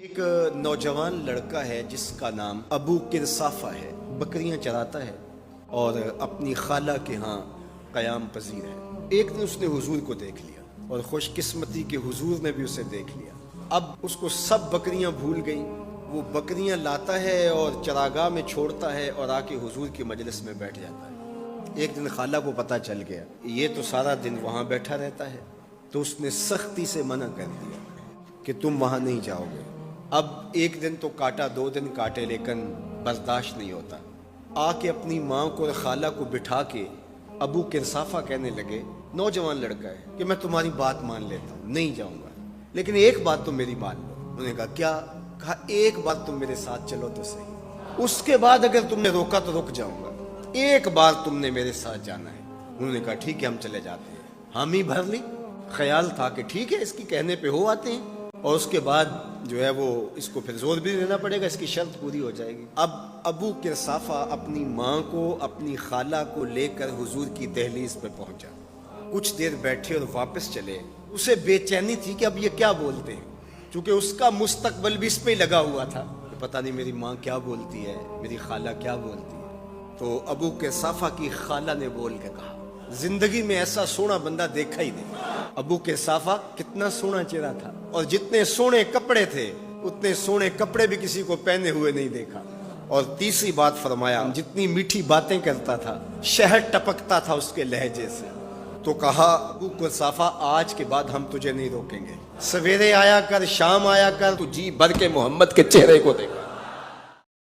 ایک نوجوان لڑکا ہے جس کا نام ابو کرصافہ ہے، بکریاں چراتا ہے اور اپنی خالہ کے ہاں قیام پذیر ہے۔ ایک دن اس نے حضور کو دیکھ لیا اور خوش قسمتی کے حضور نے بھی اسے دیکھ لیا۔ اب اس کو سب بکریاں بھول گئیں، وہ بکریاں لاتا ہے اور چراگاہ میں چھوڑتا ہے اور آ کے حضور کی مجلس میں بیٹھ جاتا ہے۔ ایک دن خالہ کو پتہ چل گیا یہ تو سارا دن وہاں بیٹھا رہتا ہے، تو اس نے سختی سے منع کر دیا کہ تم وہاں نہیں جاؤ گے۔ اب ایک دن تو کاٹا، دو دن کاٹے، لیکن برداشت نہیں ہوتا۔ آ کے اپنی ماں کو اور خالہ کو بٹھا کے ابو کرصافہ کہنے لگے، نوجوان لڑکا ہے، کہ میں تمہاری بات مان لیتا ہوں، نہیں جاؤں گا، لیکن ایک بات تم میری مان لو۔ انہوں نے کہا کیا؟ کہا ایک بار تم میرے ساتھ چلو تو صحیح، اس کے بعد اگر تم نے روکا تو رک جاؤں گا، ایک بار تم نے میرے ساتھ جانا ہے۔ انہوں نے کہا ٹھیک ہے ہم چلے جاتے ہیں۔ حامی بھر لی، خیال تھا کہ ٹھیک ہے اس کی کہنے پہ ہو آتے ہیں، اور اس کے بعد جو ہے وہ اس کو پھر زور بھی دینا پڑے گا، اس کی شرط پوری ہو جائے گی۔ اب ابو کرصافہ اپنی ماں کو، اپنی خالہ کو لے کر حضور کی دہلیز پہ پہنچا۔ کچھ دیر بیٹھے اور واپس چلے۔ اسے بے چینی تھی کہ اب یہ کیا بولتے ہیں، چونکہ اس کا مستقبل بھی اس پہ ہی لگا ہوا تھا کہ پتہ نہیں میری ماں کیا بولتی ہے، میری خالہ کیا بولتی ہے۔ تو ابو کرصافہ کی خالہ نے بول کے کہا، زندگی میں ایسا سونا بندہ دیکھا ہی نہیں۔ ابو کرصافہ کتنا سونا چہرہ تھا، اور جتنے سونے کپڑے تھے اتنے سونے کپڑے بھی کسی کو پہنے ہوئے نہیں دیکھا۔ اور تیسری بات فرمایا، جتنی میٹھی باتیں کرتا تھا، شہد ٹپکتا تھا اس کے لہجے سے۔ تو کہا ابو کرصافہ آج کے بعد ہم تجھے نہیں روکیں گے، سویرے آیا کر، شام آیا کر، تو جی بھر کے محمد کے چہرے کو دیکھا۔